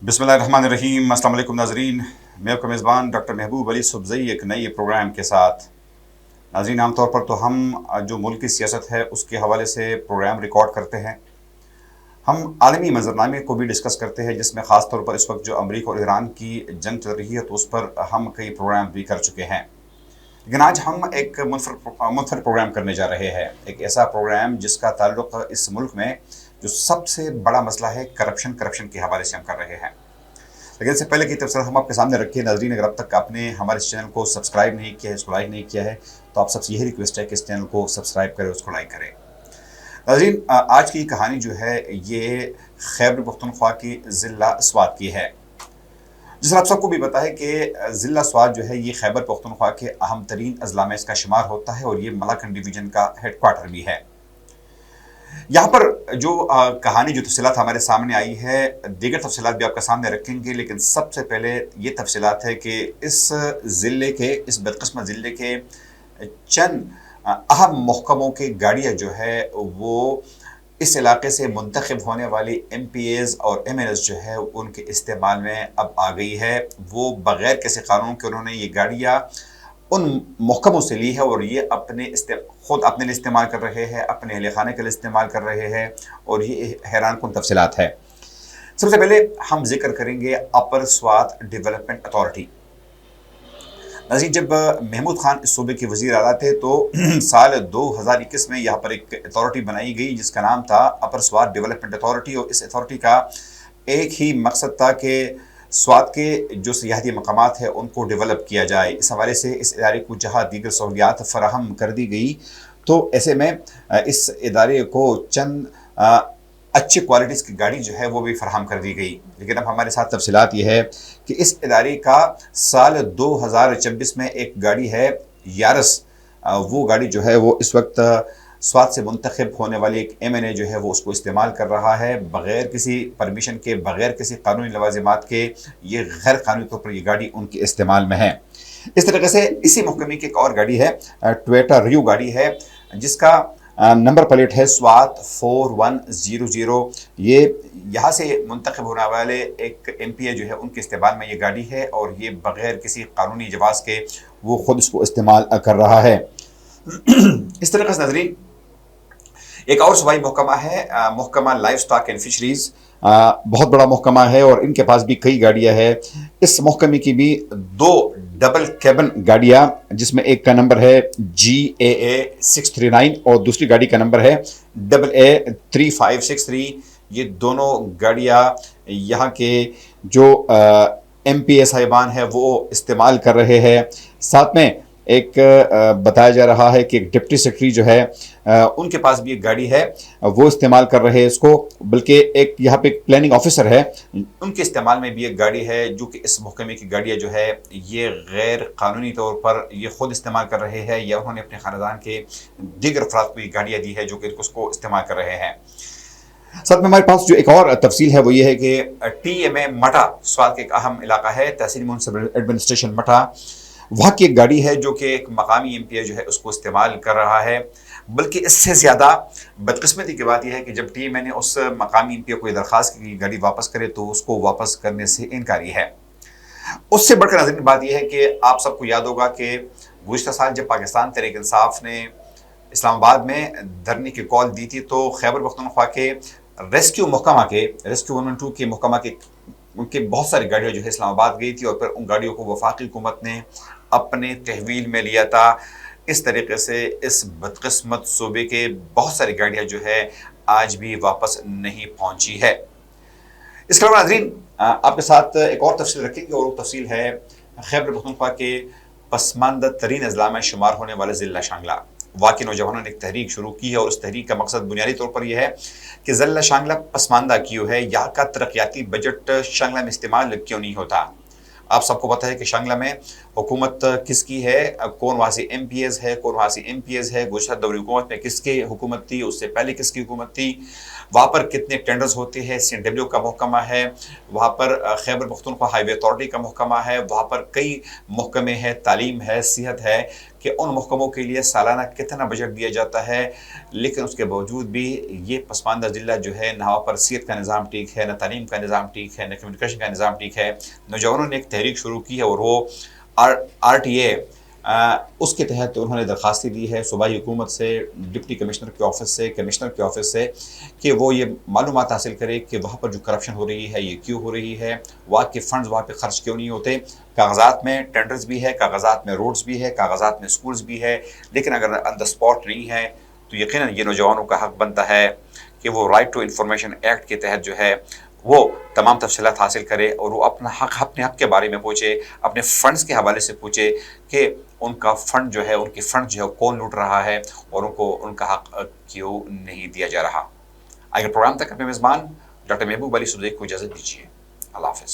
बिस्मिल्लाहिर्रहमानिर्रहीम। अस्सलाम वालेकुम नाज़रीन, मैं आपका मेज़बान डॉक्टर महबूब अली सुबज़ई एक नई प्रोग्राम के साथ। नाज़रीन, आम तौर पर तो हम जो मुल्क की सियासत है उसके हवाले से प्रोग्राम रिकॉर्ड करते हैं। हम आलमी मंजरनामे को भी डिस्कस करते हैं, जिसमें ख़ास तौर पर इस वक्त जो अमरीका और ईरान की जंग चल रही है तो उस पर हम कई प्रोग्राम भी कर चुके हैं। लेकिन आज हम एक मुनफरद प्रोग्राम करने जा रहे हैं, एक ऐसा प्रोग्राम जिसका ताल्लुक़ इस मुल्क में जो सबसे बड़ा मसला है करप्शन के हवाले से हम कर रहे हैं। लेकिन इससे पहले की तफसील हम आपके सामने रखे। नाज़रीन, अगर अब तक आपने हमारे इस चैनल को सब्सक्राइब नहीं किया है, इसको लाइक नहीं किया है, तो आप सबसे यही रिक्वेस्ट है कि इस चैनल को सब्सक्राइब करें, उसको लाइक करें। नाज़रीन, आज की कहानी जो है ये खैबर पख्तूनख्वा की ज़िला स्वात की है। जिस आप सबको भी पता है कि ज़िला स्वात जो है ये खैबर पख्तूनख्वा के अहम तरीन अजला में इसका शुमार होता है और ये मलाकन डिवीज़न का हेडक्वार्टर भी है। यहाँ पर जो कहानी जो तफसीलात हमारे सामने आई है, दीगर तफसीलात भी आपके सामने रखेंगे, लेकिन सबसे पहले ये तफसीलात है कि इस बदकिस्मत ज़िले के चंद अहम महकमों की गाड़ियाँ जो है वो इस इलाके से मुंतखब होने वाली MPAs और MNS जो है उनके इस्तेमाल में अब आ गई है। वो बग़ैर किसी कानून के उन्होंने ये गाड़ियाँ उन महकमों से ली है और ये खुद अपने लिए इस्तेमाल कर रहे हैं, अपने अहल खाने के लिए इस्तेमाल कर रहे हैं, और ये हैरान कुन तफसीलात है। सबसे पहले हम जिक्र करेंगे अपर स्वात डेवलपमेंट अथॉरिटी। नाज़रीन, जब महमूद खान इस सूबे के वज़ीर आला थे तो साल 2021 में यहाँ पर एक अथॉरिटी बनाई गई जिसका नाम था अपर स्वात डेवलपमेंट अथॉरिटी। और इस अथॉरिटी का एक ही मकसद था कि स्वात के जो सियाहती मकामात है उनको डेवलप किया जाए। इस हवाले से इस इदारे को जहाँ दीगर सहूलियात फराहम कर दी गई, तो ऐसे में इस इदारे को चंद अच्छी क्वालिटीज़ की गाड़ी जो है वो भी फराहम कर दी गई। लेकिन अब हमारे साथ तफसीलात ये है कि इस इदारे का साल 2026 में एक गाड़ी है यारस, वो गाड़ी जो है वो इस वक्त स्वात से मुंतखब होने वाली एक MNA जो है वो उसको इस्तेमाल कर रहा है बग़ैर किसी परमिशन के, बग़ैर किसी कानूनी लवाजिमात के। ये गैर कानूनी तौर पर ये गाड़ी उनके इस्तेमाल में है। इस तरीके से इसी महकमे की एक और गाड़ी है, टोयोटा रियो गाड़ी है, जिसका नंबर प्लेट है स्वात 4100। ये यहाँ से मुंतखब होने वाले एक MPA जो है उनके इस्तेमाल में ये गाड़ी है और ये बग़ैर किसी कानूनी जवाज़ के वो ख़ुद इसको इस्तेमाल कर रहा है। इस तरीके से नाज़रीन, एक और सूबाई महकमा है, महकमा लाइफ स्टॉक एंड फिशरीज़। बहुत बड़ा महकमा है और इनके पास भी कई गाड़ियाँ हैं। इस महकमे की भी 2 डबल कैबिन गाड़ियाँ, जिसमें एक का नंबर है GAA 639 और दूसरी गाड़ी का नंबर है AA 3563। ये दोनों गाड़ियाँ यहाँ के जो MPA साहिबान है वो इस्तेमाल कर रहे हैं। साथ में एक बताया जा रहा है कि एक डिप्टी सेक्रेटरी जो है उनके पास भी एक गाड़ी है, वो इस्तेमाल कर रहे हैं इसको। बल्कि एक यहाँ पे एक प्लानिंग ऑफिसर है, उनके इस्तेमाल में भी एक गाड़ी है, जो कि इस महकमे की गाड़ियाँ जो है ये गैर कानूनी तौर पर ये ख़ुद इस्तेमाल कर रहे हैं या उन्होंने अपने ख़ानदान के दीगर अफराद को ये गाड़ियाँ दी है जो कि उसको इस्तेमाल कर रहे हैं। साथ में हमारे पास जो एक और तफसील है वो ये है कि TMA मटा, स्वात का एक अहम इलाका है, तहसील म्युनिसिपल एडमिनिस्ट्रेशन मटा, वहाँ की एक गाड़ी है जो कि एक मकामी MPA जो है उसको इस्तेमाल कर रहा है। बल्कि इससे ज़्यादा बदकिस्मती की बात यह है कि जब TMA ने उस मकामी MPA को ये दरख्वास्त की गाड़ी वापस करे तो उसको वापस करने से इनकारी है। उससे बढ़कर नाज़रीन बात यह है कि आप सबको याद होगा कि गुज़िश्ता साल जब पाकिस्तान तहरीक इंसाफ ने इस्लामाबाद में धरने की कॉल दी थी तो खैबर पख्तूनख्वा के रेस्क्यू 112 के महकमा के उनके बहुत सारी गाड़ियाँ जो है इस्लामाबाद गई थी और फिर उन गाड़ियों को वफाकी हुकूमत ने अपने तहवील में लिया था। इस तरीके से इस बदकिस्मत सूबे के बहुत सारी गाड़ियाँ जो है आज भी वापस नहीं पहुँची है। इसके अलावा नाज़रीन आपके साथ एक और तफसील रखेंगे और वो तफसील है खैबर पख्तूनख्वा के पसमानदा तरीन अजला में शुमार होने वाले ज़िला शांगला। वाकई नौजवानों ने एक तहरीक शुरू की है और उस तहरीक का मकसद बुनियादी तौर पर यह है कि ज़िला शांगला पसमानदा क्यों है, यहाँ का तरक्याती बजट शांगला में इस्तेमाल क्यों नहीं होता। आप सबको पता है कि शांगला में हुकूमत किसकी है, कौन वहाँ से MPAs है, कौन वहाँ से MPAs है, गुज़श्ता दौरी हुकूमत में किसकी हुकूमत थी, उससे पहले किसकी हुकूमत थी, वहाँ पर कितने टेंडर्स होते हैं, CNW का महकमा है, वहाँ पर खैबर पख्तूनख्वा हाईवे अथॉरिटी का महकमा है, वहाँ पर कई महकमे हैं, तालीम है, सेहत है, کہ ان محکموں کے لیے سالانہ کتنا بجٹ دیا جاتا ہے، لیکن اس کے باوجود بھی یہ پسماندہ ضلع جو ہے نہ وہاں پر صحت کا نظام ٹھیک ہے، نہ تعلیم کا نظام ٹھیک ہے، نہ کمیونیکیشن کا نظام ٹھیک ہے۔ نوجوانوں نے ایک تحریک شروع کی ہے اور وہ RTA اس کے تحت انہوں نے درخواستی دی ہے صوبائی حکومت سے، ڈپٹی کمشنر کے آفس سے، کمشنر کے آفس سے، کہ وہ یہ معلومات حاصل کرے کہ وہاں پر جو کرپشن ہو رہی ہے یہ کیوں ہو رہی ہے، وہاں کے فنڈز وہاں پہ خرچ کیوں نہیں ہوتے۔ کاغذات میں ٹینڈرز بھی ہے، کاغذات میں روڈز بھی ہے، کاغذات میں سکولز بھی ہے، لیکن اگر آن دا اسپاٹ نہیں ہے تو یقیناً یہ نوجوانوں کا حق بنتا ہے کہ وہ رائٹ ٹو انفارمیشن ایکٹ کے تحت جو ہے وہ تمام تفصیلات حاصل کرے اور وہ اپنے حق کے بارے میں پوچھے، اپنے فنڈز کے حوالے سے پوچھے کہ ان کا فنڈ جو ہے، ان کی فنڈ جو ہے کون لوٹ رہا ہے اور ان کو ان کا حق کیوں نہیں دیا جا رہا۔ اگر پروگرام تک اپنے میزبان ڈاکٹر محبوب علی صبزئی کو اجازت دیجیے۔ اللہ حافظ۔